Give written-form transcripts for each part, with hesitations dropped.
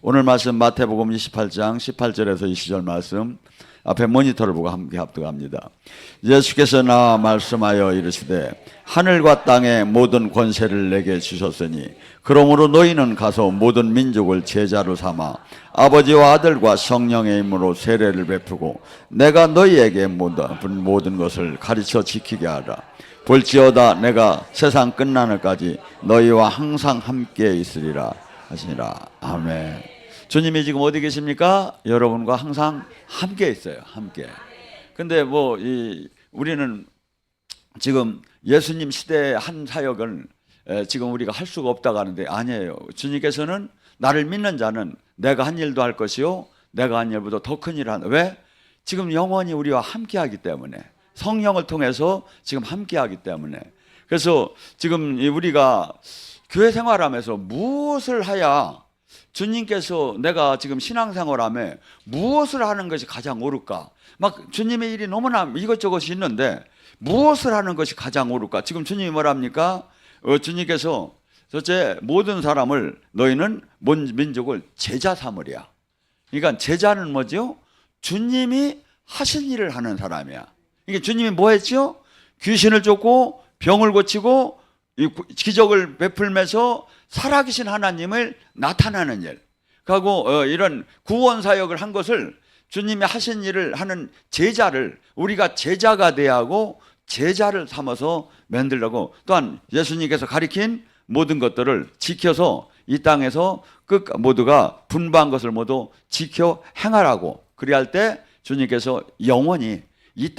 오늘 말씀 마태복음 28장 18절에서 20절 말씀 앞에 모니터를 보고 함께 합독합니다. 예수께서 나와 말씀하여 이르시되 하늘과 땅의 모든 권세를 내게 주셨으니 그러므로 너희는 가서 모든 민족을 제자로 삼아 아버지와 아들과 성령의 이름으로 세례를 베푸고 내가 너희에게 모든 것을 가르쳐 지키게 하라. 볼지어다 내가 세상 끝나는까지 너희와 항상 함께 있으리라 하시니라. 아멘. 주님이 지금 어디 계십니까? 여러분과 항상 함께 있어요. 함께. 근데 우리는 지금 예수님 시대의 한 사역을 지금 우리가 할 수가 없다고 하는데 아니에요. 주님께서는 나를 믿는 자는 내가 한 일도 할 것이요 내가 한 일보다 더 큰 일을 한다. 왜? 지금 영원히 우리와 함께 하기 때문에, 성령을 통해서 지금 함께 하기 때문에. 그래서 지금 우리가 교회 생활하면서 무엇을 해야 주님께서 내가 지금 신앙생활하며 무엇을 하는 것이 가장 옳을까? 막 주님의 일이 너무나 이것저것이 있는데 무엇을 하는 것이 가장 옳을까? 지금 주님이 뭐랍니까? 주님께서 첫째 모든 사람을 너희는 민족을 제자 삼으랴. 그러니까 제자는 뭐죠? 주님이 하신 일을 하는 사람이야. 이게 주님이 뭐 했죠? 귀신을 쫓고 병을 고치고 기적을 베풀면서 살아계신 하나님을 나타나는 일. 그리고 이런 구원 사역을 한 것을 주님이 하신 일을 하는 제자를 우리가 제자가 돼야 하고 제자를 삼아서 만들려고, 또한 예수님께서 가리킨 모든 것들을 지켜서 이 땅에서 모두가 분부한 것을 모두 지켜 행하라고. 그리할 때 주님께서 영원히 이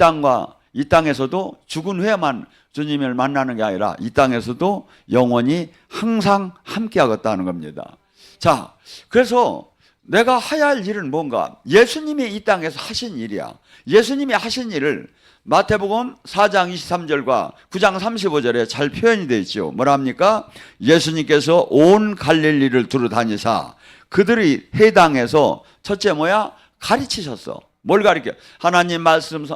땅에서도 죽은 후에만 주님을 만나는 게 아니라 이 땅에서도 영원히 항상 함께 하겠다는 겁니다. 자, 그래서 내가 해야 할 일은 뭔가? 예수님이 이 땅에서 하신 일이야. 예수님이 하신 일을 마태복음 4장 23절과 9장 35절에 잘 표현이 되어 있죠. 뭐랍니까? 예수님께서 온 갈릴리를 두루 다니사 그들이 회당에서 첫째 뭐야? 가르치셨어. 뭘 가르쳐? 하나님 말씀을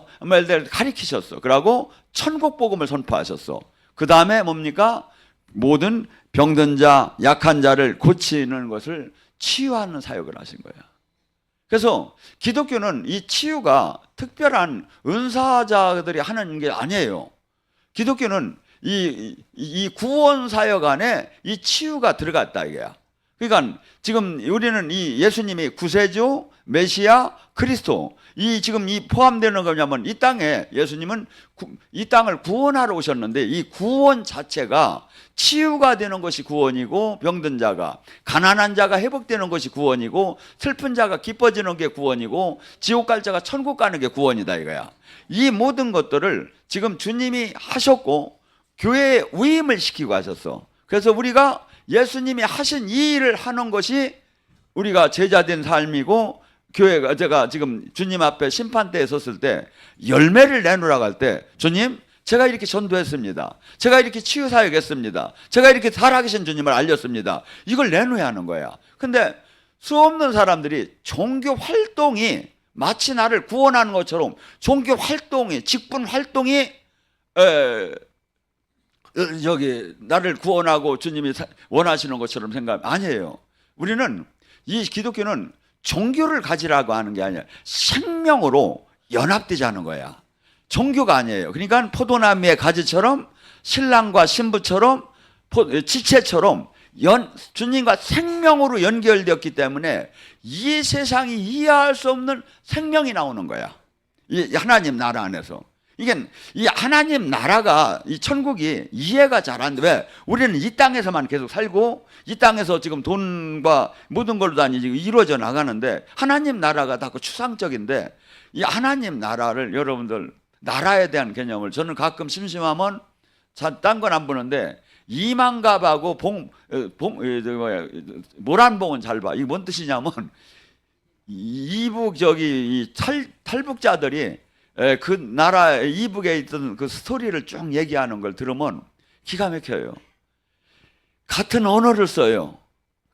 가르치셨어. 그러고 천국 복음을 선포하셨어. 그 다음에 뭡니까? 모든 병든 자, 약한 자를 고치는 것을 치유하는 사역을 하신 거야. 그래서 기독교는 이 치유가 특별한 은사자들이 하는 게 아니에요. 기독교는 이 구원 사역 안에 이 치유가 들어갔다 이거야. 그러니까 지금 우리는 이 예수님이 구세주, 메시아, 그리스도, 지금 포함되는 거냐면 이 땅에 예수님은 이 땅을 구원하러 오셨는데 이 구원 자체가 치유가 되는 것이 구원이고, 병든 자가, 가난한 자가 회복되는 것이 구원이고, 슬픈 자가 기뻐지는 게 구원이고, 지옥 갈 자가 천국 가는 게 구원이다 이거야. 이 모든 것들을 지금 주님이 하셨고 교회에 위임을 시키고 하셨어. 그래서 우리가 예수님이 하신 이 일을 하는 것이 우리가 제자된 삶이고, 교회가, 제가 지금 주님 앞에 심판대에 섰을 때 열매를 내놓으라고 할 때, 주님 제가 이렇게 전도했습니다, 제가 이렇게 치유사역했습니다, 제가 이렇게 살아계신 주님을 알렸습니다, 이걸 내놓아야 하는 거야. 근데 수없는 사람들이 종교 활동이 마치 나를 구원하는 것처럼, 종교 활동이, 직분 활동이 나를 구원하고 주님이 원하시는 것처럼 생각하면 아니에요. 우리는, 이 기독교는 종교를 가지라고 하는 게 아니라 생명으로 연합되자는 거야. 종교가 아니에요. 그러니까 포도나무의 가지처럼, 신랑과 신부처럼, 지체처럼 주님과 생명으로 연결되었기 때문에 이 세상이 이해할 수 없는 생명이 나오는 거야. 이 하나님 나라 안에서. 이게 이 하나님 나라가, 이 천국이 이해가 잘 안 돼. 왜? 우리는 이 땅에서만 계속 살고 이 땅에서 지금 돈과 모든 걸로 다 지금 이루어져 나가는데, 하나님 나라가 다 추상적인데, 이 하나님 나라를, 여러분들 나라에 대한 개념을, 저는 가끔 심심하면 딴 건 안 보는데 이만갑하고 모란봉은 잘 봐. 이게 뭔 뜻이냐면 이북 이 탈북자들이 그 나라 이북에 있던 그 스토리를 쭉 얘기하는 걸 들으면 기가 막혀요. 같은 언어를 써요.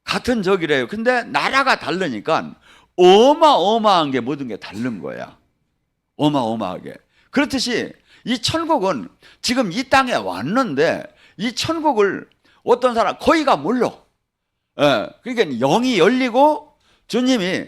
같은 적이래요. 근데 나라가 다르니까 어마어마한 게, 모든 게 다른 거야. 어마어마하게. 그렇듯이 이 천국은 지금 이 땅에 왔는데 이 천국을 어떤 사람 거의가 몰라. 그러니까 영이 열리고 주님이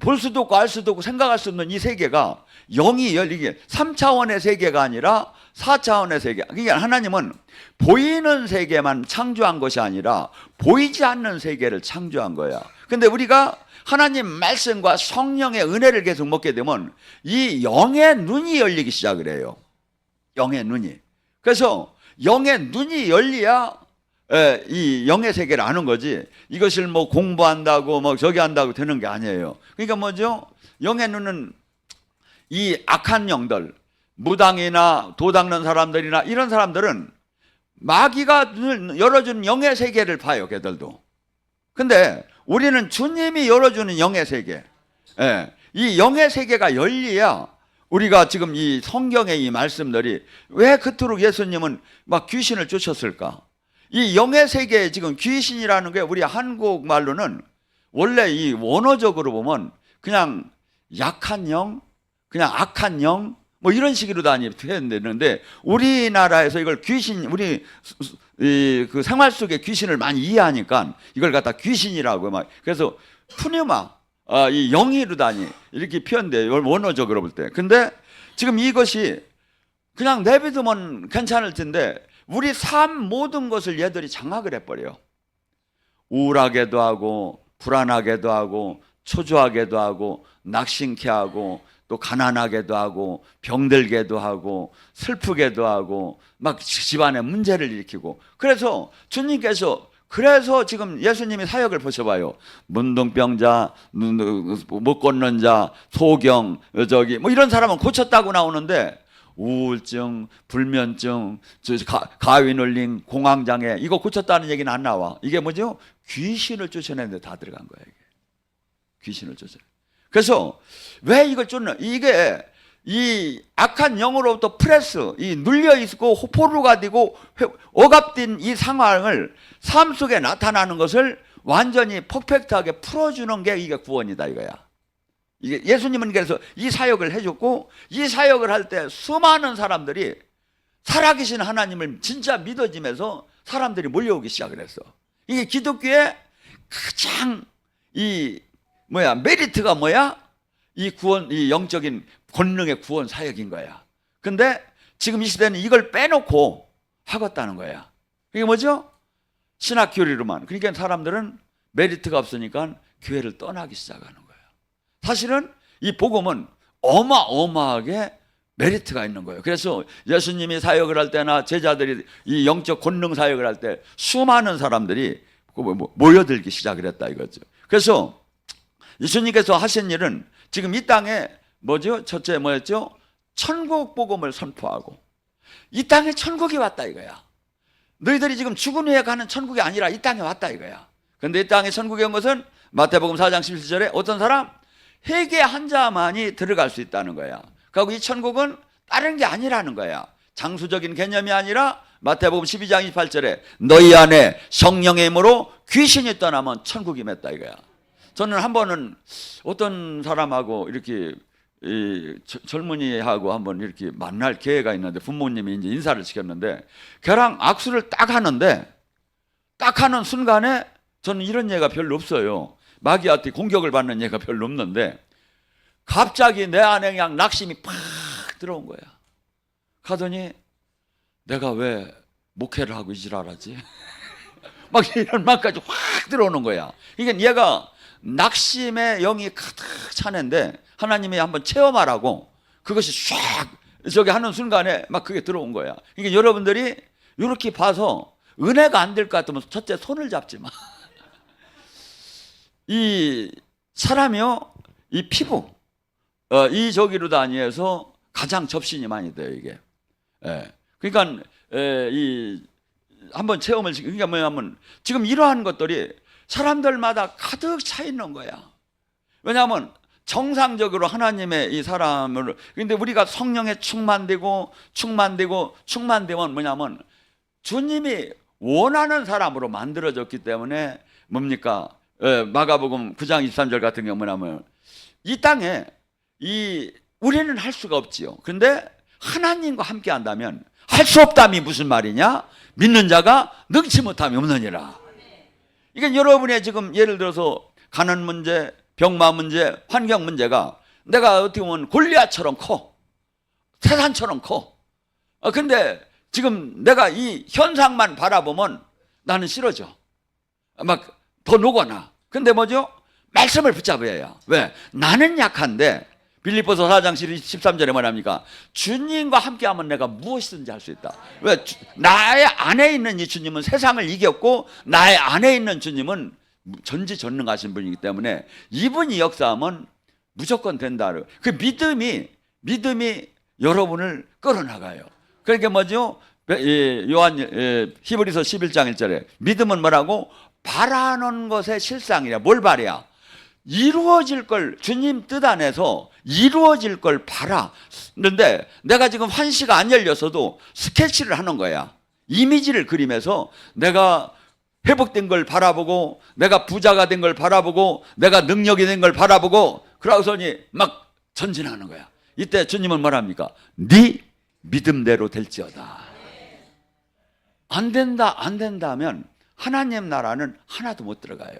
볼 수도 없고 알 수도 없고 생각할 수 없는 이 세계가 영이 열리게 3차원의 세계가 아니라 4차원의 세계. 그러니까 하나님은 보이는 세계만 창조한 것이 아니라 보이지 않는 세계를 창조한 거야. 근데 우리가 하나님 말씀과 성령의 은혜를 계속 먹게 되면 이 영의 눈이 열리기 시작을 해요. 영의 눈이. 그래서 영의 눈이 열려야 이 영의 세계를 아는 거지, 이것을 뭐 공부한다고 뭐 저기 한다고 되는 게 아니에요. 그러니까 뭐죠? 영의 눈은 이 악한 영들, 무당이나 도 닦는 사람들이나 이런 사람들은 마귀가 눈을 열어주는 영의 세계를 봐요, 걔들도. 근데 우리는 주님이 열어주는 영의 세계, 이 영의 세계가 열려야 우리가 지금 이 성경의 이 말씀들이 왜 그토록 예수님은 막 귀신을 쫓았을까? 이 영의 세계에 지금 귀신이라는 게 우리 한국말로는 원래 이 원어적으로 보면 그냥 약한 영, 그냥 악한 영, 뭐 이런 식으로 표현되는데 우리나라에서 이걸 귀신, 우리 그 생활 속에 귀신을 많이 이해하니까 이걸 갖다 귀신이라고 막, 그래서 푸뉴마, 이 영이르다니 이렇게 표현돼요, 원어적으로 볼 때. 근데 지금 이것이 그냥 내비두면 괜찮을 텐데 우리 삶 모든 것을 얘들이 장악을 해버려요. 우울하게도 하고 불안하게도 하고 초조하게도 하고 낙심케 하고 또 가난하게도 하고 병들게도 하고 슬프게도 하고 막 집안에 문제를 일으키고. 그래서 주님께서, 그래서 지금 예수님이 사역을 보셔봐요. 문둥병자, 못 걷는 자, 소경, 저기 뭐 이런 사람은 고쳤다고 나오는데 우울증, 불면증, 가위눌림, 공황장애 이거 고쳤다는 얘기는 안 나와. 이게 뭐죠? 귀신을 쫓아내는데 다 들어간 거야, 이게. 귀신을 쫓아. 그래서 왜 이걸 쫓는, 이게 이 악한 영으로부터 프레스, 이 눌려 있고 포로가 되고 억압된 이 상황을 삶 속에 나타나는 것을 완전히 퍼펙트하게 풀어주는 게 이게 구원이다, 이거야. 이게 예수님은 그래서 이 사역을 해줬고, 이 사역을 할 때 수많은 사람들이 살아계신 하나님을 진짜 믿어지면서 사람들이 몰려오기 시작을 했어. 이게 기독교의 가장 메리트가 뭐야? 이 구원, 이 영적인 권능의 구원 사역인 거야. 근데 지금 이 시대는 이걸 빼놓고 하겠다는 거야. 이게 뭐죠? 신학 교리로만. 그러니까 사람들은 메리트가 없으니까 교회를 떠나기 시작하는 거예요. 사실은 이 복음은 어마어마하게 메리트가 있는 거예요. 그래서 예수님이 사역을 할 때나 제자들이 이 영적 권능 사역을 할 때 수많은 사람들이 모여들기 시작을 했다, 이거죠. 그래서 예수님께서 하신 일은 지금 이 땅에 뭐죠? 첫째 뭐였죠? 천국 복음을 선포하고, 이 땅에 천국이 왔다, 이거야. 너희들이 지금 죽은 후에 가는 천국이 아니라 이 땅에 왔다, 이거야. 그런데 이 땅에 천국이 온 것은 마태복음 4장 17절에 어떤 사람? 회개 한 자만이 들어갈 수 있다는 거야. 그리고 이 천국은 다른 게 아니라는 거야. 장수적인 개념이 아니라 마태복음 12장 28절에 너희 안에 성령의 힘으로 귀신이 떠나면 천국이 맺다, 이거야. 저는 한 번은 어떤 사람하고 이렇게 젊은이하고 한번 이렇게 만날 기회가 있는데 부모님이 이제 인사를 시켰는데 걔랑 악수를 딱 하는데 딱 하는 순간에 저는 이런 예가 별로 없어요. 마귀한테 공격을 받는 예가 별로 없는데 갑자기 내 안에 그냥 낙심이 팍 들어온 거야. 가더니 내가 왜 목회를 하고 이 지랄하지? 막 이런 말까지 확 들어오는 거야. 이게 얘가 낙심의 영이 가득 차는데 하나님이 한번 체험하라고 그것이 쫙 저기 하는 순간에 막 그게 들어온 거야. 그러니까 여러분들이 이렇게 봐서 은혜가 안 될 것 같으면 첫째 손을 잡지 마. 이 사람이요, 이 피부, 이 저기로 다니해서 가장 접신이 많이 돼요, 이게. 그러니까 이 한번 체험을, 그러니까 뭐냐면 지금 이러한 것들이 사람들마다 가득 차 있는 거야. 왜냐하면 정상적으로 하나님의 이 사람을, 근데 우리가 성령에 충만되면 뭐냐면 주님이 원하는 사람으로 만들어졌기 때문에 뭡니까? 마가복음 9장 23절 같은 경우 뭐냐면 이 땅에 우리는 할 수가 없지요. 그런데 하나님과 함께 한다면 할 수 없담이 무슨 말이냐? 믿는 자가 능치 못함이 없느니라. 그러니까 여러분의 지금 예를 들어서 가난 문제, 병마 문제, 환경 문제가 내가 어떻게 보면 골리앗처럼 커. 태산처럼 커. 근데 지금 내가 이 현상만 바라보면 나는 싫어져. 막 더 녹아나. 근데 뭐죠? 말씀을 붙잡아야 해요. 왜? 나는 약한데 빌립보서 4장 13절에 뭐랍니까? 주님과 함께하면 내가 무엇이든지 할 수 있다. 왜? 나의 안에 있는 이 주님은 세상을 이겼고 나의 안에 있는 주님은 전지전능하신 분이기 때문에 이분이 역사하면 무조건 된다. 그 믿음이 여러분을 끌어나가요. 그러니까 뭐죠? 요한 히브리서 11장 1절에 믿음은 뭐라고? 바라는 것의 실상이야. 뭘 바래야? 이루어질 걸, 주님 뜻 안에서 이루어질 걸 바라. 그런데 내가 지금 환시가 안 열렸어도 스케치를 하는 거야. 이미지를 그리면서 내가 회복된 걸 바라보고, 내가 부자가 된 걸 바라보고, 내가 능력이 된 걸 바라보고, 그러고서니 막 전진하는 거야. 이때 주님은 뭐랍니까? 네 믿음대로 될지어다. 안 된다 하면 하나님 나라는 하나도 못 들어가요.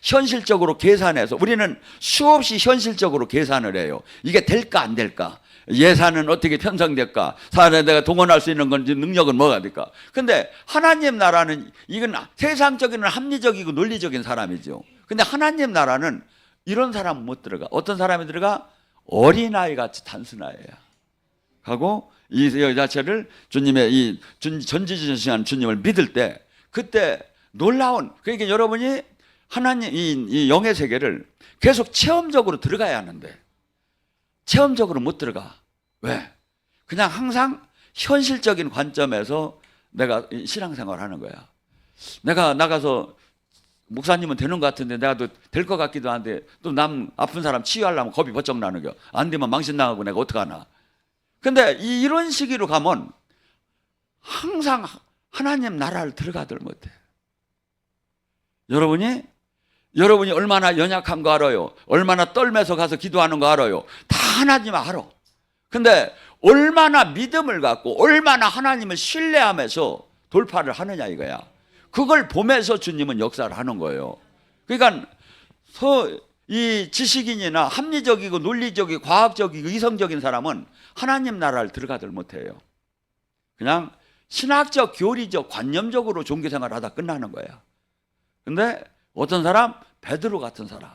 현실적으로 계산해서 우리는 수없이 현실적으로 계산을 해요. 이게 될까 안 될까? 예산은 어떻게 편성될까? 사람에 내가 동원할 수 있는 건지 능력은 뭐가 될까? 근데 하나님 나라는 이건 세상적인 합리적이고 논리적인 사람이죠. 근데 하나님 나라는 이런 사람은 못 들어가. 어떤 사람이 들어가? 어린아이 같이 단순하예요. 하고 이 자체를 주님의 이 전지전능한 주님을 믿을 때 그때 놀라운, 그러니까 여러분이 하나님 이 영의 세계를 계속 체험적으로 들어가야 하는데 체험적으로 못 들어가. 왜? 그냥 항상 현실적인 관점에서 내가 신앙생활을 하는 거야. 내가 나가서 목사님은 되는 것 같은데 내가 또 될 것 같기도 한데 또 남 아픈 사람 치유하려면 겁이 버쩍 나는 거. 안 되면 망신 나가고 내가 어떡하나. 근데 이런 시기로 가면 항상 하나님 나라를 들어가들 못해. 여러분이 얼마나 연약한 거 알아요? 얼마나 떨면서 가서 기도하는 거 알아요? 다 하나님 알아. 근데 얼마나 믿음을 갖고 얼마나 하나님을 신뢰하면서 돌파를 하느냐 이거야. 그걸 보면서 주님은 역사를 하는 거예요. 그러니까 이 지식인이나 합리적이고 논리적이고 과학적이고 이성적인 사람은 하나님 나라를 들어가들 못해요. 그냥 신학적, 교리적, 관념적으로 종교생활을 하다 끝나는 거야. 근데 어떤 사람, 베드로 같은 사람,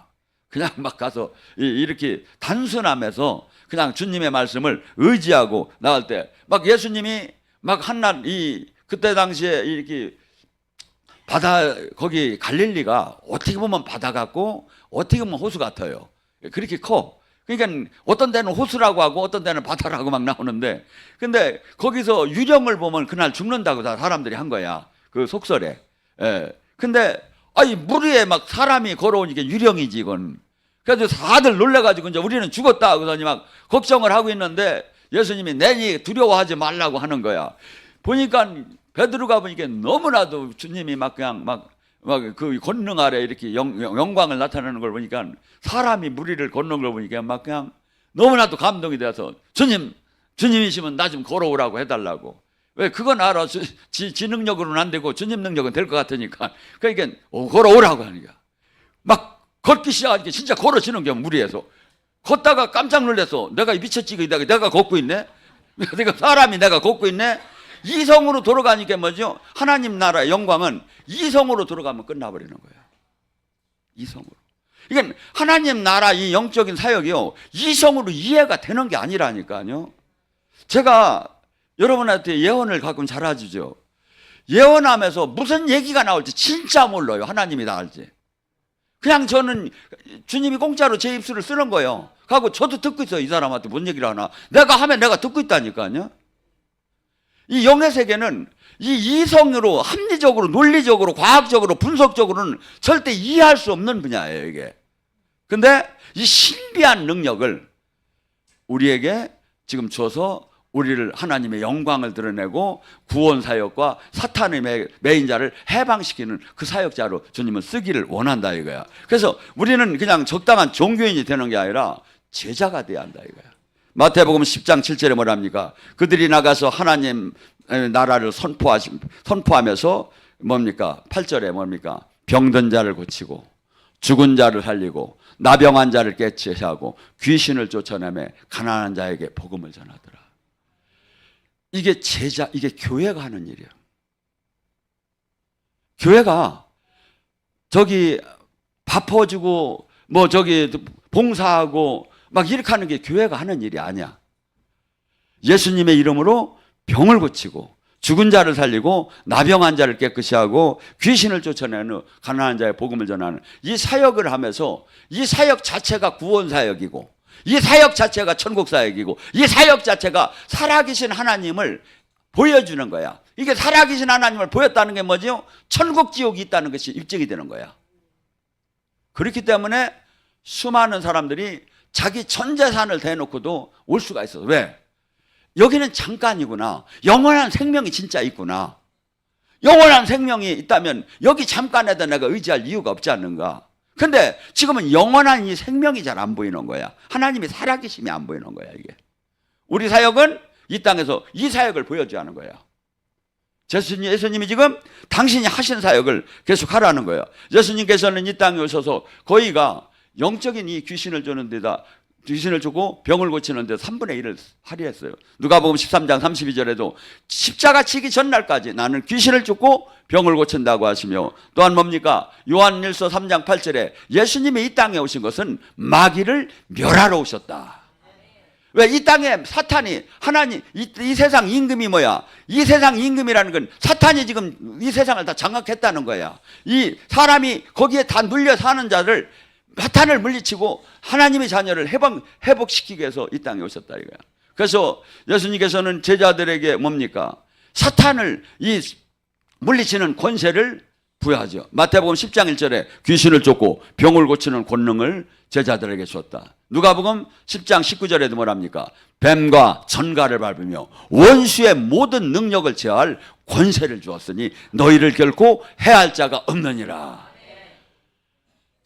그냥 막 가서 이렇게 단순함에서 그냥 주님의 말씀을 의지하고 나갈 때 막 예수님이 막 한날 그때 당시에 이렇게 바다, 거기 갈릴리가 어떻게 보면 바다 같고 어떻게 보면 호수 같아요. 그렇게 커. 그러니까 어떤 데는 호수라고 하고 어떤 데는 바다라고 막 나오는데, 근데 거기서 유령을 보면 그날 죽는다고 다 사람들이 한 거야. 그 속설에. 근데 물 위에 막 사람이 걸어오니까 유령이지 이건. 그래서 다들 놀래가지고 이제 우리는 죽었다 그러더니 막 걱정을 하고 있는데 예수님이 내니 두려워하지 말라고 하는 거야. 보니까 베드로가 보니까 너무나도 주님이 막 그냥 막 그 권능 아래 이렇게 영광을 나타내는 걸 보니까 사람이 물 위를 걷는 걸 보니까 막 그냥 너무나도 감동이 돼서 주님이시면 나 좀 걸어오라고 해달라고. 왜? 그건 알아. 지 능력으로는 안 되고 주님 능력은 될 것 같으니까. 그러니까 걸어오라고 하니까 막 걷기 시작하니까 진짜 걸어지는 게 물 위에서. 걷다가 깜짝 놀랐어. 내가 미쳤지. 내가 걷고 있네. 사람이 내가 걷고 있네. 이성으로 돌아가니까 뭐죠? 하나님 나라의 영광은 이성으로 돌아가면 끝나버리는 거예요. 이성으로. 그러니까 하나님 나라 이 영적인 사역이요, 이성으로 이해가 되는 게 아니라니까요. 제가 여러분한테 예언을 가끔 잘해주죠. 예언하면서 무슨 얘기가 나올지 진짜 몰라요. 하나님이 다 알지. 그냥 저는 주님이 공짜로 제 입술을 쓰는 거예요. 하고 저도 듣고 있어요. 이 사람한테 뭔 얘기를 하나. 내가 하면 내가 듣고 있다니까요. 이 영의 세계는 이 이성으로, 합리적으로, 논리적으로, 과학적으로, 분석적으로는 절대 이해할 수 없는 분야예요, 이게. 근데 이 신비한 능력을 우리에게 지금 줘서 우리를 하나님의 영광을 드러내고 구원 사역과 사탄의 매인 자를 해방시키는 그 사역자로 주님은 쓰기를 원한다 이거야. 그래서 우리는 그냥 적당한 종교인이 되는 게 아니라 제자가 돼야 한다 이거야. 마태복음 10장 7절에 뭐랍니까? 그들이 나가서 하나님 나라를 선포하면서 뭡니까? 8절에 뭡니까? 병든 자를 고치고 죽은 자를 살리고 나병한 자를 깨치게 하고 귀신을 쫓아내며 가난한 자에게 복음을 전하더라. 이게 이게 교회가 하는 일이에요. 교회가 저기 밥 퍼주고 뭐 저기 봉사하고 막 이렇게 하는 게 교회가 하는 일이 아니야. 예수님의 이름으로 병을 고치고 죽은 자를 살리고 나병한 자를 깨끗이 하고 귀신을 쫓아내는 가난한 자의 복음을 전하는 이 사역을 하면서 이 사역 자체가 구원 사역이고 이 사역 자체가 천국 사역이고 이 사역 자체가 살아계신 하나님을 보여주는 거야. 이게 살아계신 하나님을 보였다는 게 뭐죠? 천국 지옥이 있다는 것이 입증이 되는 거야. 그렇기 때문에 수많은 사람들이 자기 전 재산을 대놓고도 올 수가 있어. 왜? 여기는 잠깐이구나. 영원한 생명이 진짜 있구나. 영원한 생명이 있다면 여기 잠깐에도 내가 의지할 이유가 없지 않는가. 근데 지금은 영원한 이 생명이 잘 안 보이는 거야. 하나님이 살아계심이 안 보이는 거야, 이게. 우리 사역은 이 땅에서 이 사역을 보여줘야 하는 거야. 예수님이 지금 당신이 하신 사역을 계속 하라는 거예요. 예수님께서는 이 땅에 오셔서 거의가 영적인 이 귀신을 주는 데다 귀신을 주고 병을 고치는 데 3분의 1을 할애했어요. 누가복음 13장 32절에도 십자가 치기 전날까지 나는 귀신을 쫓고 병을 고친다고 하시며, 또한 뭡니까? 요한일서 3장 8절에 예수님이 이 땅에 오신 것은 마귀를 멸하러 오셨다. 왜? 이 땅에 사탄이 하나님 이 세상 임금이 뭐야? 이 세상 임금이라는 건 사탄이 지금 이 세상을 다 장악했다는 거야. 이 사람이 거기에 다 눌려 사는 자를 사탄을 물리치고 하나님의 자녀를 회복시키기 위해서 이 땅에 오셨다 이거야. 그래서 예수님께서는 제자들에게 뭡니까? 사탄을 이 물리치는 권세를 부여하죠. 마태복음 10장 1절에 귀신을 쫓고 병을 고치는 권능을 제자들에게 주었다. 누가복음 10장 19절에도 뭐랍니까? 뱀과 전갈을 밟으며 원수의 모든 능력을 제어할 권세를 주었으니 너희를 결코 해할 자가 없느니라.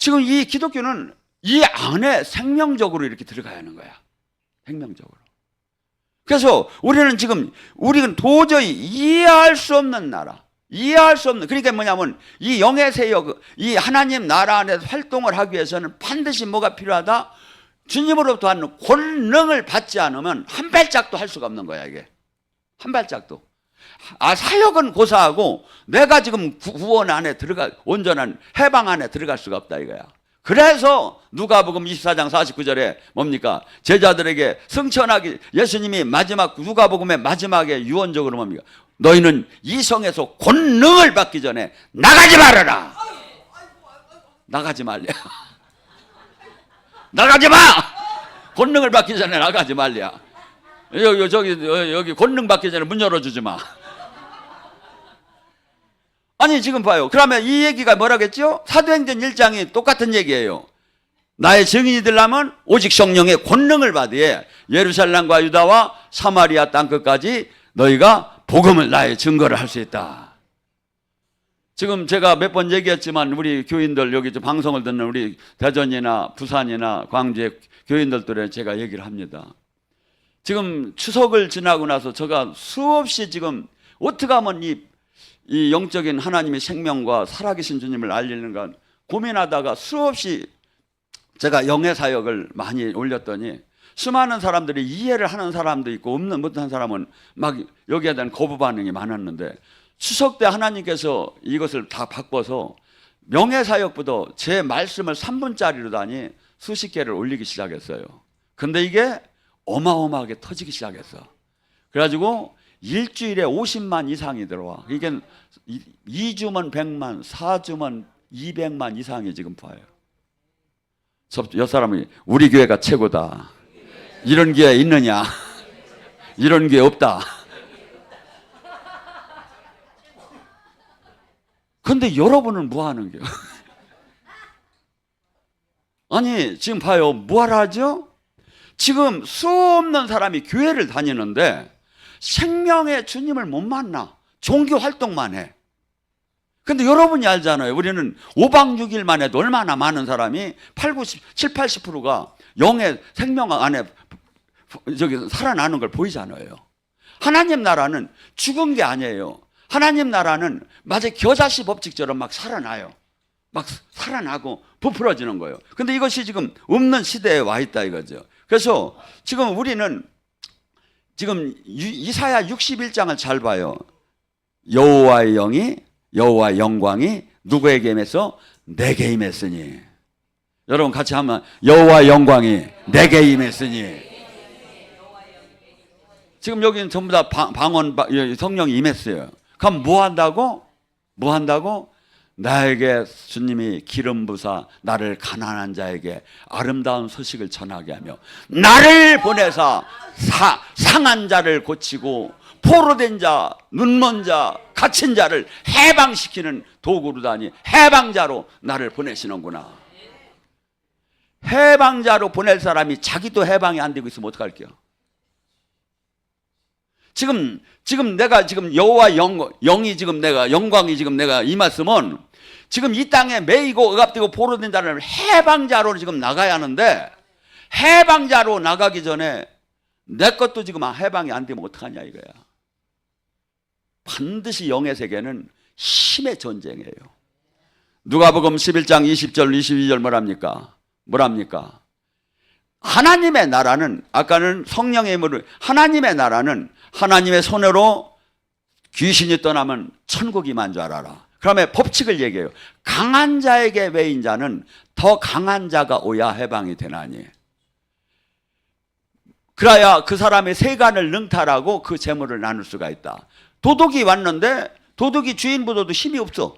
지금 이 기독교는 이 안에 생명적으로 이렇게 들어가야 하는 거야. 생명적으로. 그래서 우리는 도저히 이해할 수 없는 나라, 이해할 수 없는, 그러니까 뭐냐면 이 영의 세역, 이 하나님 나라 안에서 활동을 하기 위해서는 반드시 뭐가 필요하다? 주님으로부터 하는 권능을 받지 않으면 한 발짝도 할 수가 없는 거야, 이게. 한 발짝도. 사역은 고사하고 내가 지금 구원 안에 온전한 해방 안에 들어갈 수가 없다 이거야. 그래서 누가복음 24장 49절에 뭡니까? 제자들에게 승천하기, 예수님이 누가복음의 마지막에 유언적으로 뭡니까? 너희는 이 성에서 권능을 받기 전에 나가지 말아라. 나가지 말래. 나가지 마. 권능을 받기 전에 나가지 말래. 여기 권능 받기 전에 문 열어주지 마. 아니 지금 봐요. 그러면 이 얘기가 뭐라겠죠? 사도행전 1장이 똑같은 얘기예요. 나의 증인이 되려면 오직 성령의 권능을 받으에 예루살렘과 유다와 사마리아 땅끝까지 너희가 복음을 나의 증거를 할 수 있다. 지금 제가 몇 번 얘기했지만 우리 교인들, 여기 방송을 듣는 우리 대전이나 부산이나 광주의 교인들도 제가 얘기를 합니다. 지금 추석을 지나고 나서 제가 수없이 지금 어떻게 하면 이 영적인 하나님의 생명과 살아계신 주님을 알리는가 고민하다가 수없이 제가 영의 사역을 많이 올렸더니 수많은 사람들이 이해를 하는 사람도 있고 없는 못한 사람은 막 여기에 대한 거부 반응이 많았는데, 추석 때 하나님께서 이것을 다 바꿔서 명예 사역보다 제 말씀을 3분짜리로 다니 수십 개를 올리기 시작했어요. 근데 이게 어마어마하게 터지기 시작했어. 그래가지고 일주일에 50만 이상이 들어와. 이게 2주면 100만, 4주면 200만 이상이 지금 봐요. 옆 사람이 우리 교회가 최고다. 이런 교회 있느냐? 이런 교회 없다. 근데 여러분은 뭐 하는 거예요? 아니 지금 봐요. 뭐하라 하죠? 지금 수없는 사람이 교회를 다니는데 생명의 주님을 못 만나. 종교 활동만 해. 근데 여러분이 알잖아요. 우리는 5박 6일만 해도 얼마나 많은 사람이 7, 80%가 영의 생명 안에 살아나는 걸 보이잖아요. 하나님 나라는 죽은 게 아니에요. 하나님 나라는 마치 겨자씨 법칙처럼 막 살아나요. 막 살아나고 부풀어지는 거예요. 근데 이것이 지금 없는 시대에 와 있다 이거죠. 그래서 지금 우리는 지금 이사야 61장을 잘 봐요. 여호와의 영이, 여호와의 영광이 누구에게 임해서? 내게 임했으니. 여러분 같이 하면 여호와의 영광이 내게 임했으니. 지금 여기는 전부 다 방언 성령이 임했어요. 그럼 뭐 한다고? 뭐 한다고? 나에게 주님이 기름 부사 나를 가난한 자에게 아름다운 소식을 전하게 하며 나를 보내사 상한 자를 고치고 포로된 자, 눈먼 자, 갇힌 자를 해방시키는 도구로다니 해방자로 나를 보내시는구나. 해방자로 보낼 사람이 자기도 해방이 안 되고 있으면 어떡할게요? 지금 내가 지금 여호와 영이 지금 내가 영광이 지금 내가 임했으면 지금 이 땅에 매이고 억압되고 포로된 자를 해방자로 지금 나가야 하는데 해방자로 나가기 전에 내 것도 지금 해방이 안 되면 어떡하냐 이거야. 반드시 영의 세계는 힘의 전쟁이에요. 누가복음 11장 20절 22절 뭐랍니까? 하나님의 나라는 아까는 성령의 힘으로 하나님의 나라는 하나님의 손으로 귀신이 떠나면 천국이 만 줄 알아라. 그러면 법칙을 얘기해요. 강한 자에게 외인 자는 더 강한 자가 오야 해방이 되나니. 그래야 그 사람의 세간을 능탈하고 그 재물을 나눌 수가 있다. 도둑이 왔는데 도둑이 주인보다도 힘이 없어.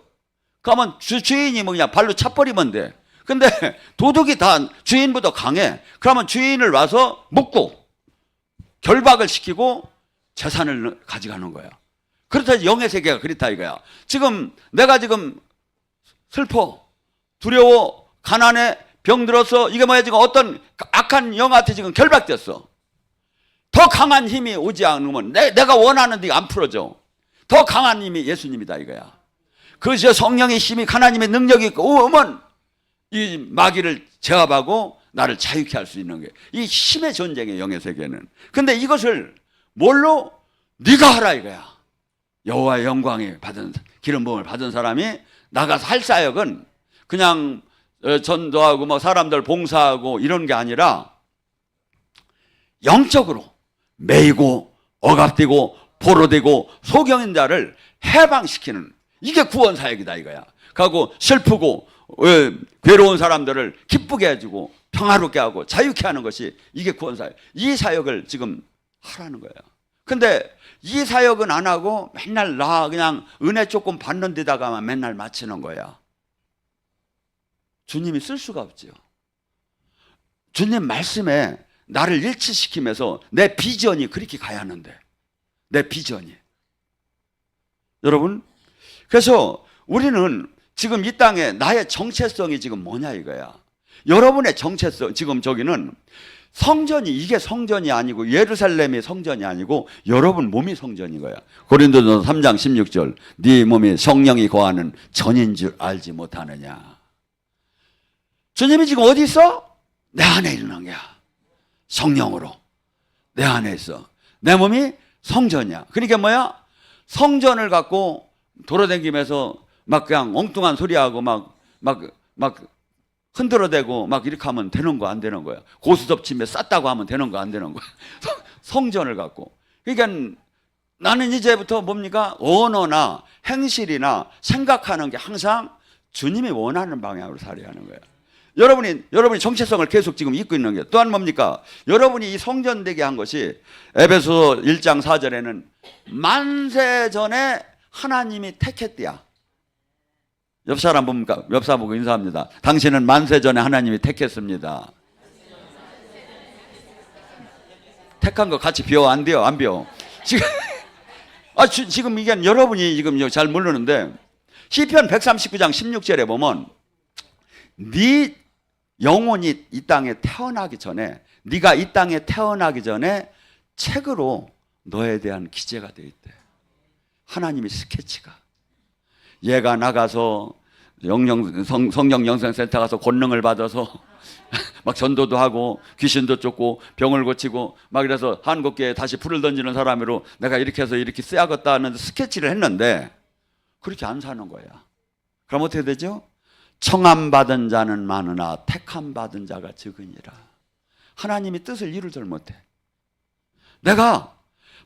그러면 주인이 뭐 그냥 발로 차버리면 돼. 근데 도둑이 다 주인보다 강해. 그러면 주인을 와서 묶고 결박을 시키고 재산을 가져가는 거야. 그렇다 영의 세계가 그렇다 이거야. 지금 내가 지금 슬퍼, 두려워, 가난해, 병들어서 이게 뭐야 지금 어떤 악한 영한테 지금 결박됐어. 더 강한 힘이 오지 않으면 내가 원하는 데가 안 풀어져. 더 강한 힘이 예수님이다 이거야. 그래서 성령의 힘이 하나님의 능력이 오면 이 마귀를 제압하고 나를 자유케 할 수 있는 게 이 힘의 전쟁이에요. 영의 세계는. 근데 이것을 뭘로? 네가 하라 이거야. 여호와의 영광이 받은 기름 부음을 받은 사람이 나가서 할 사역은 그냥 전도하고 뭐 사람들 봉사하고 이런 게 아니라 영적으로 매이고 억압되고 포로되고 소경인 자를 해방시키는 이게 구원 사역이다 이거야. 그리고 슬프고 괴로운 사람들을 기쁘게 해주고 평화롭게 하고 자유케 하는 것이 이게 구원 사역. 이 사역을 지금 하라는 거예요. 근데 이 사역은 안 하고 맨날 나 그냥 은혜 조금 받는 데다가만 맨날 마치는 거야. 주님이 쓸 수가 없죠. 주님 말씀에 나를 일치시키면서 내 비전이 그렇게 가야 하는데 내 비전이. 여러분 그래서 우리는 지금 이 땅에 나의 정체성이 지금 뭐냐 이거야. 여러분의 정체성 지금 저기는 성전이 이게 성전이 아니고 예루살렘이 성전이 아니고 여러분 몸이 성전인 거야. 고린도전서 3장 16절 네 몸이 성령이 거하는 전인 줄 알지 못하느냐. 주님이 지금 어디 있어? 내 안에 있는 거야. 성령으로 내 안에 있어. 내 몸이 성전이야. 그러니까 뭐야? 성전을 갖고 돌아다니면서 막 그냥 엉뚱한 소리하고 막 흔들어대고 막 이렇게 하면 되는 거 안 되는 거야. 고스톱치며 쌌다고 하면 되는 거 안 되는 거야. 성전을 갖고. 그러니까 나는 이제부터 뭡니까? 언어나 행실이나 생각하는 게 항상 주님이 원하는 방향으로 살아야 하는 거야. 여러분이 정체성을 계속 지금 잊고 있는 게 또한 뭡니까? 여러분이 이 성전 되게 한 것이 에베소 1장 4절에는 만세 전에 하나님이 택했대야. 옆 사람 봅니까? 옆 사람 보고 인사합니다. 당신은 만세 전에 하나님이 택했습니다. 택한 거 같이 비워 안 돼요? 안 비워? 지금 이게 여러분이 지금 잘 모르는데 시편 139장 16절에 보면 네 영혼이 이 땅에 태어나기 전에 네가 이 땅에 태어나기 전에 책으로 너에 대한 기재가 되어 있대. 하나님의 스케치가. 얘가 나가서 성령 영성센터 가서 권능을 받아서 막 전도도 하고 귀신도 쫓고 병을 고치고 막 이래서 한국교회에 다시 불을 던지는 사람으로 내가 이렇게 해서 이렇게 써야겠다 하는 스케치를 했는데 그렇게 안 사는 거야. 그럼 어떻게 되죠? 청함받은 자는 많으나 택함받은 자가 적으니라. 하나님이 뜻을 이루질 못해. 내가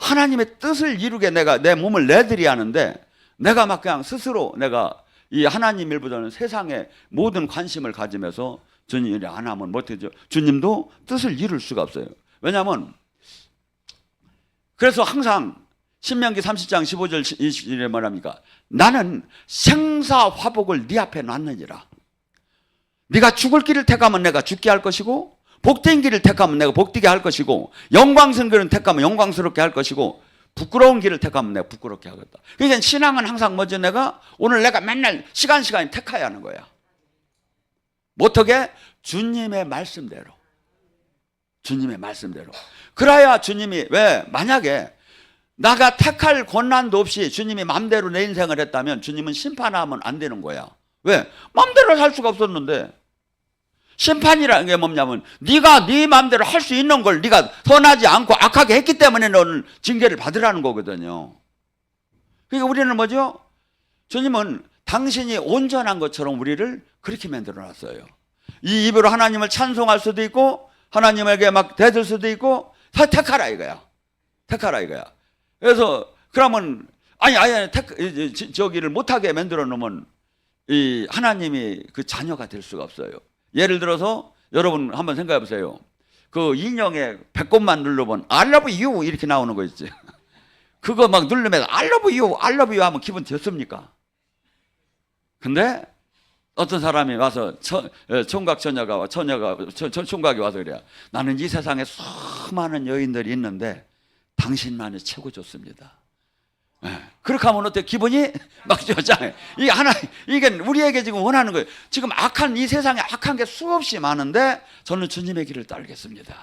하나님의 뜻을 이루게 내가 내 몸을 내드려야 하는데, 내가 막 그냥 스스로 내가 이 하나님 일보다는 세상에 모든 관심을 가지면서 주님이 안 하면 못하죠. 주님도 뜻을 이룰 수가 없어요. 왜냐하면 그래서 항상 신명기 30장 15절 20절에 뭐랍니까? 나는 생사화복을 네 앞에 놨느니라. 네가 죽을 길을 택하면 내가 죽게 할 것이고, 복된 길을 택하면 내가 복되게 할 것이고, 영광스러운 길을 택하면 영광스럽게 할 것이고, 부끄러운 길을 택하면 내가 부끄럽게 하겠다. 그러니까 신앙은 항상 뭐죠? 오늘 내가 맨날 시간이 택해야 하는 거야. 어떻게? 주님의 말씀대로. 주님의 말씀대로. 그래야 주님이, 왜? 만약에 나가 택할 권한도 없이 주님이 마음대로 내 인생을 했다면 주님은 심판하면 안 되는 거야. 왜? 마음대로 살 수가 없었는데. 심판이라는 게 뭐냐면 네가 네 마음대로 할 수 있는 걸 네가 선하지 않고 악하게 했기 때문에 너는 징계를 받으라는 거거든요. 그러니까 우리는 뭐죠? 주님은 당신이 온전한 것처럼 우리를 그렇게 만들어놨어요. 이 입으로 하나님을 찬송할 수도 있고 하나님에게 막 대들 수도 있고 택하라 이거야. 택하라 이거야. 그래서 그러면 저기를 못하게 만들어 놓으면 이 하나님이 그 자녀가 될 수가 없어요. 예를 들어서 여러분 한번 생각해 보세요. 그 인형에 배꼽만 누르면 I love you 이렇게 나오는 거 있지. 그거 막 누르면 I love you 하면 기분 좋습니까? 근데 어떤 사람이 와서 총각이 와서 그래요. 나는 이 세상에 수많은 여인들이 있는데 당신만이 최고 좋습니다. 그렇게 하면 어때? 기분이 막 좋잖아요. 이게 우리에게 지금 원하는 거예요. 지금 이 세상에 악한 게 수없이 많은데 저는 주님의 길을 따르겠습니다.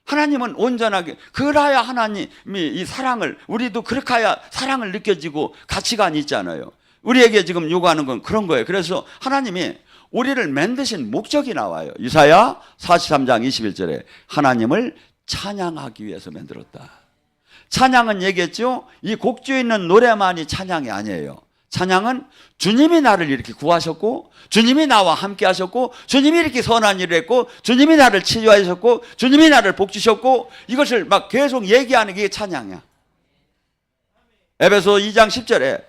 하나님은 온전하게, 그래야 하나님이 이 사랑을, 우리도 그렇게 해야 사랑을 느껴지고 가치관이 있잖아요. 우리에게 지금 요구하는 건 그런 거예요. 그래서 하나님이 우리를 만드신 목적이 나와요. 이사야 43장 21절에 하나님을 찬양하기 위해서 만들었다. 찬양은 얘기했죠. 이 곡주에 있는 노래만이 찬양이 아니에요. 찬양은 주님이 나를 이렇게 구하셨고, 주님이 나와 함께 하셨고, 주님이 이렇게 선한 일을 했고, 주님이 나를 치유하셨고, 주님이 나를 복주셨고, 이것을 막 계속 얘기하는 게 찬양이야. 에베소 2장 10절에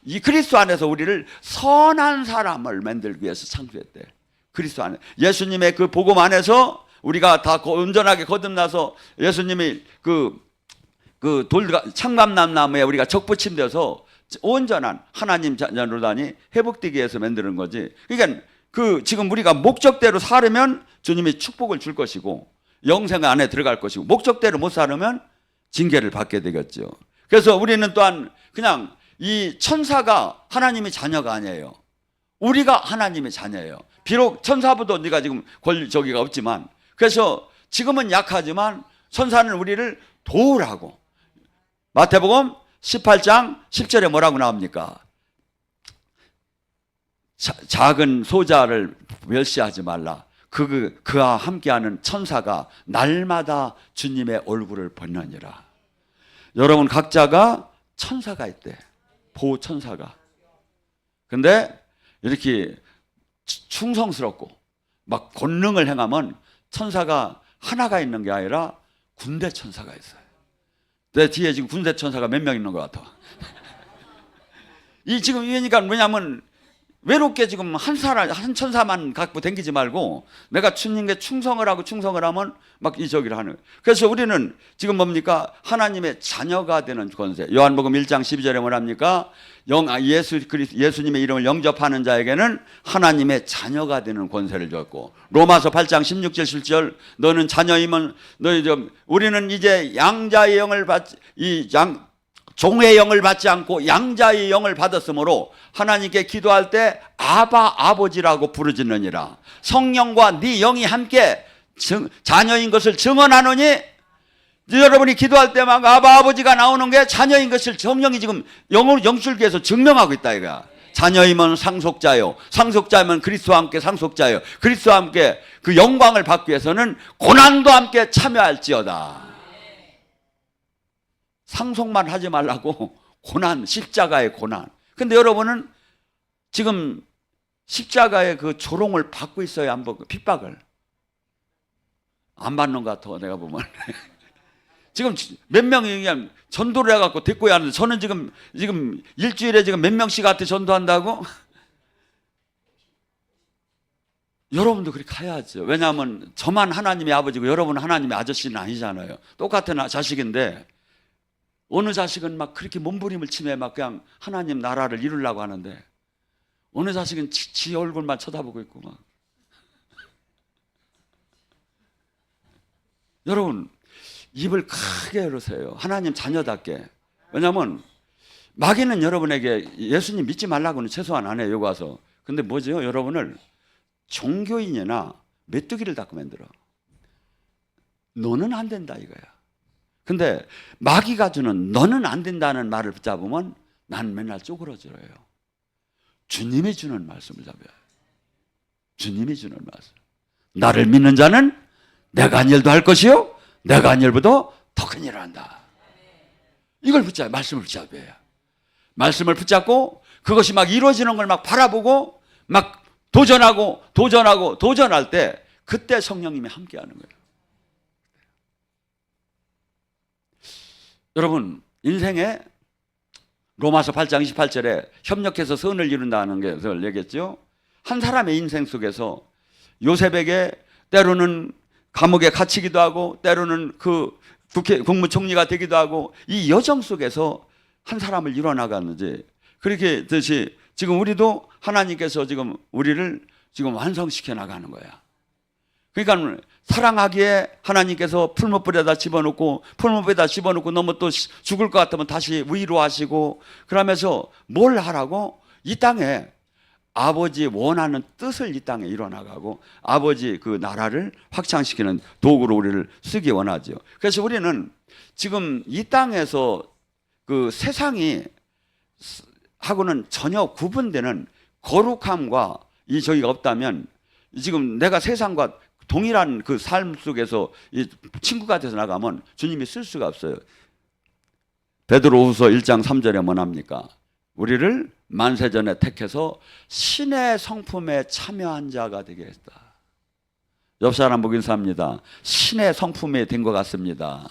이 그리스도 안에서 우리를 선한 사람을 만들기 위해서 창조했대. 그리스도 안에, 예수님의 그 복음 안에서 우리가 다 온전하게 거듭나서 예수님이 창감나무에 우리가 적붙임되어서 온전한 하나님 자녀로 다니 회복되기 위해서 만드는 거지. 그러니까 지금 우리가 목적대로 살으면 주님이 축복을 줄 것이고 영생 안에 들어갈 것이고, 목적대로 못 살으면 징계를 받게 되겠죠. 그래서 우리는 또한 그냥 이 천사가 하나님의 자녀가 아니에요. 우리가 하나님의 자녀예요. 비록 천사보다 우리가 지금 저기가 없지만, 그래서 지금은 약하지만 천사는 우리를 도우라고. 마태복음 18장 10절에 뭐라고 나옵니까? 작은 소자를 멸시하지 말라. 그와 함께하는 천사가 날마다 주님의 얼굴을 보느니라. 여러분 각자가 천사가 있대. 보천사가. 근데 이렇게 충성스럽고 막 권능을 행하면 천사가 하나가 있는 게 아니라 군대 천사가 있어요. 내 뒤에 지금 군대 천사가 몇 명 있는 것 같아. 지금 이러니까 뭐냐면 외롭게 지금 한 천사만 갖고 댕기지 말고 내가 주님께 충성을 하면 막 저기를 하는. 그래서 우리는 지금 뭡니까? 하나님의 자녀가 되는 권세. 요한복음 1장 12절에 뭐랍니까? 예수님의 이름을 영접하는 자에게는 하나님의 자녀가 되는 권세를 줬고, 로마서 8장 16절 17절 너는 자녀이면 우리는 이제 양자의 영을 종의 영을 받지 않고 양자의 영을 받았으므로 하나님께 기도할 때 아버지라고 부르짖느니라. 성령과 네 영이 함께 자녀인 것을 증언하노니, 여러분이 기도할 때만 아버지가 나오는 게 자녀인 것을 성령이 지금 영술기에서 증명하고 있다 이거야. 자녀이면 상속자요, 상속자이면 그리스도와 함께 상속자요, 그리스도와 함께 그 영광을 받기 위해서는 고난도 함께 참여할지어다. 상속만 하지 말라고, 고난, 십자가의 고난. 근데 여러분은 지금 십자가의 그 조롱을 받고 있어야 안 받고, 핍박을 안 받는 것 같아 내가 보면. 지금 몇 명이 그냥 전도를 해갖고 데리고 하는데, 저는 지금 일주일에 지금 몇 명씩한테 전도한다고? 여러분도 그렇게 가야죠. 왜냐하면 저만 하나님의 아버지고 여러분은 하나님의 아저씨는 아니잖아요. 똑같은 자식인데, 어느 자식은 막 그렇게 몸부림을 치며 막 그냥 하나님 나라를 이루려고 하는데, 어느 자식은 지 얼굴만 쳐다보고 있고 막. 여러분, 입을 크게 열으세요. 하나님 자녀답게. 왜냐하면 마귀는 여러분에게 예수님 믿지 말라고는 최소한 안 해요, 여기 와서. 근데 뭐죠? 여러분을 종교인이나 메뚜기를 닦고 만들어. 너는 안 된다 이거야. 근데 마귀가 주는 너는 안 된다는 말을 붙잡으면 난 맨날 쪼그러져요. 주님이 주는 말씀을 잡아요. 주님이 주는 말씀. 나를 믿는 자는 내가 한 일도 할 것이요 내가 한 일보다 더 큰 일을 한다. 이걸 붙잡아요. 말씀을 붙잡아요. 말씀을 붙잡고 그것이 막 이루어지는 걸 막 바라보고 막 도전할 때, 그때 성령님이 함께하는 거예요. 여러분, 인생에 로마서 8장 28절에 협력해서 선을 이룬다는 것을 얘기했죠. 한 사람의 인생 속에서 요셉에게 때로는 감옥에 갇히기도 하고 때로는 그 국무총리가 되기도 하고, 이 여정 속에서 한 사람을 이뤄나가는지, 그렇게 듯이 지금 우리도 하나님께서 지금 우리를 지금 완성시켜 나가는 거야. 그러니까 사랑하기에 하나님께서 풀무불에다 집어넣고, 풀무불에다 집어넣고 너무 또 죽을 것 같으면 다시 위로하시고, 그러면서 뭘 하라고? 이 땅에 아버지 원하는 뜻을 이 땅에 이뤄나가고 아버지 그 나라를 확장시키는 도구로 우리를 쓰기 원하죠. 그래서 우리는 지금 이 땅에서 그 세상이 하고는 전혀 구분되는 거룩함과 이 저기가 없다면, 지금 내가 세상과 동일한 그 삶 속에서 이 친구가 돼서 나가면 주님이 쓸 수가 없어요. 베드로후서 1장 3절에 뭐 합니까? 우리를 만세전에 택해서 신의 성품에 참여한 자가 되게 했다. 옆 사람 보고 인사합니다. 신의 성품에 된 것 같습니다.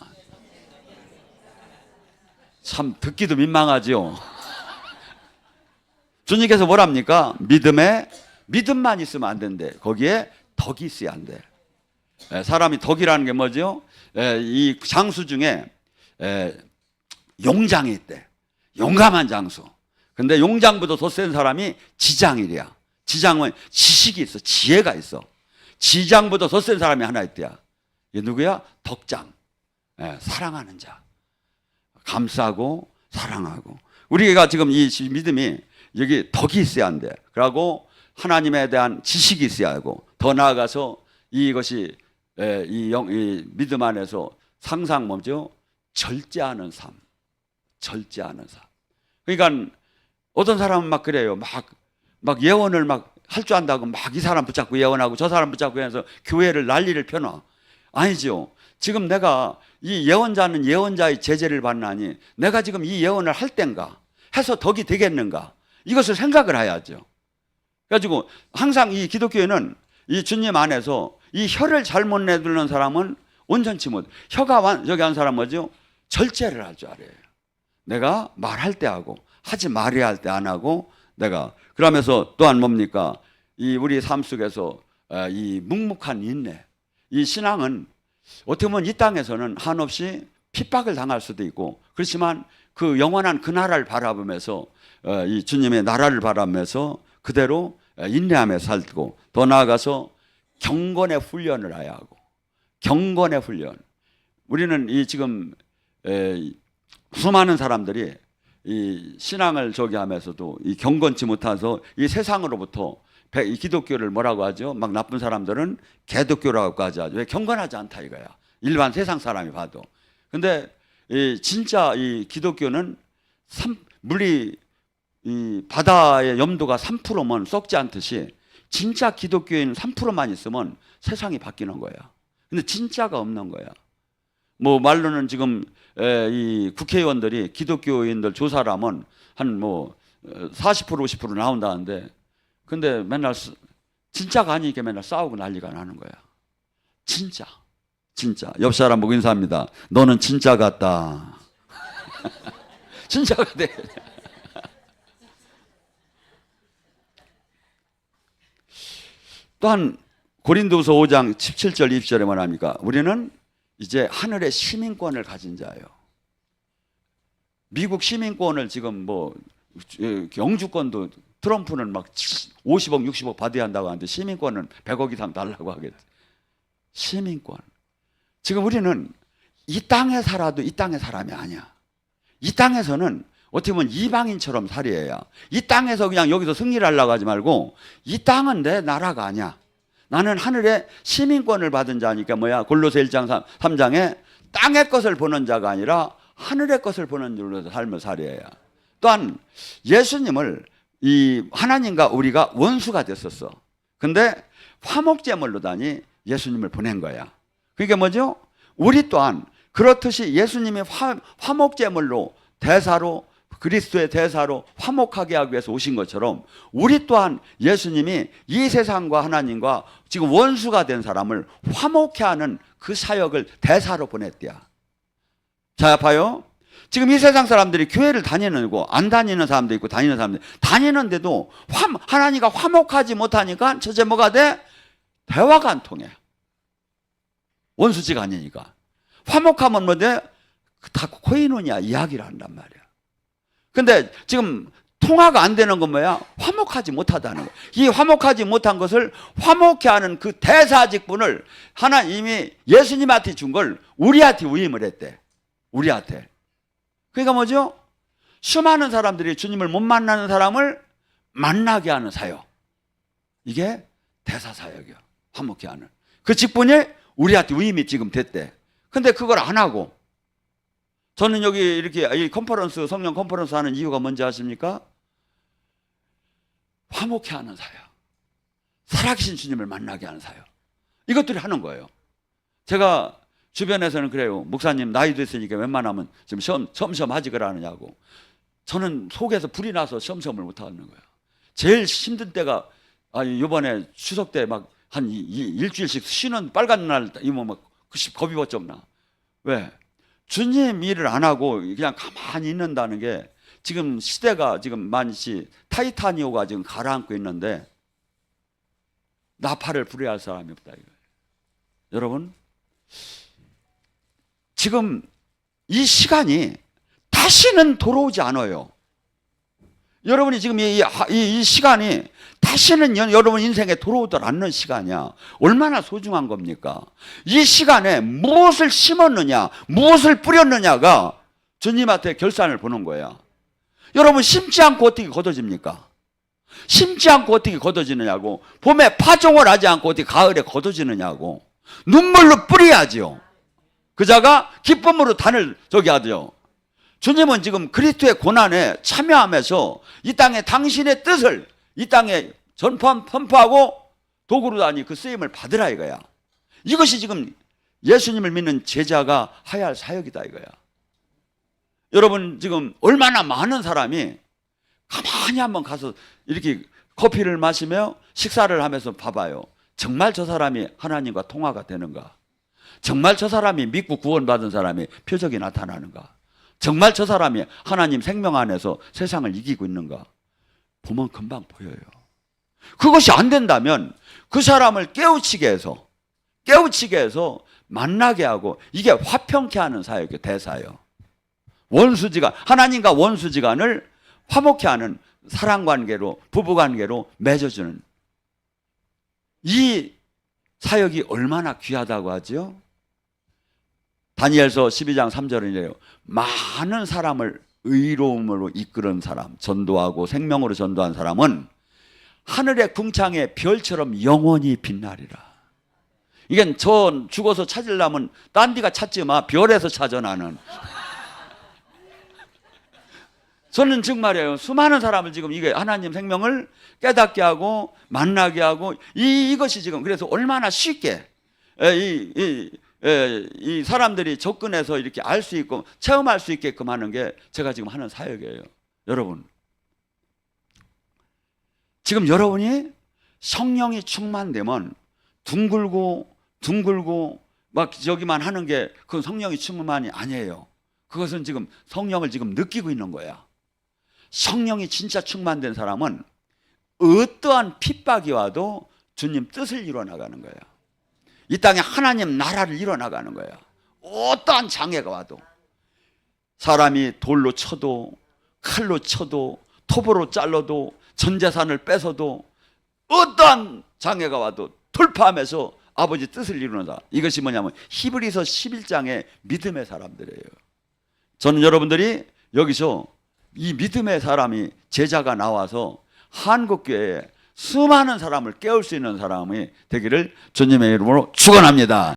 참 듣기도 민망하죠. 주님께서 뭐랍니까? 믿음만 있으면 안 된대. 거기에 덕이 있어야 안 돼. 사람이 덕이라는 게 뭐죠? 이 장수 중에 용장이 있대. 용감한 장수. 근데 용장보다 더 센 사람이 지장이래야. 지장은 지식이 있어. 지혜가 있어. 지장보다 더 센 사람이 하나 있대야. 이게 누구야? 덕장. 사랑하는 자. 감싸고 사랑하고. 우리가 지금 이 믿음이 여기 덕이 있어야 한대. 그리고 하나님에 대한 지식이 있어야 하고, 더 나아가서 이것이 이 믿음 안에서 상상 뭐죠? 절제하는 삶. 절제하는 삶. 그러니까 어떤 사람은 막 그래요. 막 예언을 막 할 줄 안다고 막 이 사람 붙잡고 예언하고 저 사람 붙잡고 해서 교회를 난리를 펴놔. 아니죠. 지금 내가 이 예언자는 예언자의 제재를 받나니 내가 지금 이 예언을 할 땐가 해서 덕이 되겠는가, 이것을 생각을 해야죠. 그래가지고 항상 이 기독교에는 이 주님 안에서 이 혀를 잘못 내두는 사람은 온전치 못. 혀가 여기 한 사람 뭐죠? 절제를 할 줄 알아요. 내가 말할 때 하고 하지 말아야 할 때 안 하고, 내가 그러면서 또한 뭡니까? 이 우리 삶 속에서 이 묵묵한 인내. 이 신앙은 어떻게 보면 이 땅에서는 한없이 핍박을 당할 수도 있고, 그렇지만 그 영원한 그 나라를 바라보면서 이 주님의 나라를 바라보면서 그대로 인내하며 살고, 더 나아가서 경건의 훈련을 해야 하고. 경건의 훈련. 우리는 이 지금 수많은 사람들이 이 신앙을 저기 하면서도 이 경건치 못해서 이 세상으로부터 이 기독교를 뭐라고 하죠? 막 나쁜 사람들은 개독교라고 하죠. 왜? 경건하지 않다 이거야. 일반 세상 사람이 봐도. 근데 진짜 이 기독교는 물이 이 바다의 염도가 3%면 썩지 않듯이, 진짜 기독교인 3%만 있으면 세상이 바뀌는 거야. 근데 진짜가 없는 거야. 뭐 말로는 지금 이 국회의원들이 기독교인들 조사를 하면 한 뭐 40% 50% 나온다는데, 근데 맨날 진짜가 아니니까 맨날 싸우고 난리가 나는 거야. 진짜. 옆 사람 보고 인사합니다. 너는 진짜 같다. 진짜가 돼. 또한 고린도후서 5장 17절 20절에 뭐합니까? 우리는 이제 하늘의 시민권을 가진 자예요. 미국 시민권을 지금 영주권도 트럼프는 막 50억 60억 받아야 한다고 하는데 시민권은 100억 이상 달라고 하겠지. 시민권. 지금 우리는 이 땅에 살아도 이 땅의 사람이 아니야. 이 땅에서는 어떻게 보면 이방인처럼 살아야. 이 땅에서 그냥 여기서 승리를 하려고 하지 말고 이 땅은 내 나라가 아니야. 나는 하늘의 시민권을 받은 자니까 골로새 1장 3장에 땅의 것을 보는 자가 아니라 하늘의 것을 보는 자로 삶을 살아야. 또한 예수님을 하나님과 우리가 원수가 됐었어. 근데 화목제물로다니 예수님을 보낸 거야. 그게 뭐죠? 우리 또한 그렇듯이 예수님이 화목제물로 대사로 그리스도의 대사로 화목하게 하기 위해서 오신 것처럼 우리 또한 예수님이 이 세상과 하나님과 지금 원수가 된 사람을 화목케 하는 그 사역을 대사로 보냈대야. 자, 봐요. 지금 이 세상 사람들이 교회를 다니는고 안 다니는 사람도 있고 다니는 사람들 다니는데도 하나님과 화목하지 못하니까 첫째 뭐가 돼? 대화가 안 통해. 원수지가 아니니까. 화목하면 뭐 돼? 다 코이노니아 이야기를 한단 말이야. 근데 지금 통화가 안 되는 건 뭐야? 화목하지 못하다는 거야. 이 화목하지 못한 것을 화목케 하는 그 대사 직분을 하나님이 예수님한테 준 걸 우리한테 위임을 했대. 우리한테. 그러니까 뭐죠? 수많은 사람들이 주님을 못 만나는 사람을 만나게 하는 사역. 이게 대사 사역이야. 화목케 하는. 그 직분이 우리한테 위임이 지금 됐대. 근데 그걸 안 하고 저는 여기 이렇게 이 컨퍼런스, 성령 컨퍼런스 하는 이유가 뭔지 아십니까? 화목케 하는 사역. 살아계신 주님을 만나게 하는 사역. 이것들이 하는 거예요. 제가 주변에서는 그래요. 목사님 나이도 있으니까 웬만하면 좀 시험 하지 그러느냐고. 저는 속에서 불이 나서 시험을 못 하는 거예요. 제일 힘든 때가 이번에 추석 때 막 한 일주일씩 쉬는 빨간 날 이면 막 겁이 번쩍 나. 왜? 주님 일을 안 하고 그냥 가만히 있는다는 게 지금 시대가 지금 만시 타이타니오가 지금 가라앉고 있는데 나팔을 불어야 할 사람이 없다 이거예요. 여러분 지금 이 시간이 다시는 돌아오지 않아요. 여러분이 지금 이 시간이 다시는 여러분 인생에 돌아오지 않는 시간이야. 얼마나 소중한 겁니까? 이 시간에 무엇을 심었느냐, 무엇을 뿌렸느냐가 주님한테 결산을 보는 거야. 여러분 심지 않고 어떻게 걷어집니까? 심지 않고 어떻게 걷어지느냐고. 봄에 파종을 하지 않고 어떻게 가을에 걷어지느냐고. 눈물로 뿌려야지요. 그자가 기쁨으로 단을 하죠. 주님은 지금 그리스도의 고난에 참여하면서 이 땅에 당신의 뜻을 이 땅에 선포하고 도구로 다니 그 쓰임을 받으라 이거야. 이것이 지금 예수님을 믿는 제자가 해야 할 사역이다 이거야. 여러분 지금 얼마나 많은 사람이 가만히 한번 가서 이렇게 커피를 마시며 식사를 하면서 봐봐요. 정말 저 사람이 하나님과 통화가 되는가? 정말 저 사람이 믿고 구원받은 사람이 표적이 나타나는가? 정말 저 사람이 하나님 생명 안에서 세상을 이기고 있는가? 보면 금방 보여요. 그것이 안 된다면 그 사람을 깨우치게 해서 만나게 하고 이게 화평케 하는 사역이에요. 대사예요. 원수지간, 하나님과 원수지간을 화목케 하는 사랑관계로, 부부관계로 맺어주는 이 사역이 얼마나 귀하다고 하죠? 다니엘서 12장 3절은 이래요. 많은 사람을 의로움으로 이끄는 사람, 전도하고 생명으로 전도한 사람은 하늘의 궁창의 별처럼 영원히 빛나리라. 이게 저 죽어서 찾으려면 딴 데가 찾지 마. 별에서 찾아 나는. 저는 정말이에요. 수많은 사람을 지금 이게 하나님 생명을 깨닫게 하고 만나게 하고 이것이 지금 그래서 얼마나 쉽게 이 사람들이 접근해서 이렇게 알 수 있고 체험할 수 있게끔 하는 게 제가 지금 하는 사역이에요. 여러분 지금 여러분이 성령이 충만되면 둥글고 막 저기만 하는 게 그건 성령이 충만이 아니에요. 그것은 지금 성령을 지금 느끼고 있는 거야. 성령이 진짜 충만된 사람은 어떠한 핍박이 와도 주님 뜻을 이뤄나가는 거야. 이 땅에 하나님 나라를 이뤄나가는 거야. 어떠한 장애가 와도, 사람이 돌로 쳐도 칼로 쳐도 톱으로 잘라도 전 재산을 뺏어도 어떠한 장애가 와도 돌파하면서 아버지 뜻을 이루는다. 이것이 뭐냐면 히브리서 11장의 믿음의 사람들이에요. 저는 여러분들이 여기서 이 믿음의 사람이, 제자가 나와서 한국교회에 수많은 사람을 깨울 수 있는 사람이 되기를 주님의 이름으로 축원합니다.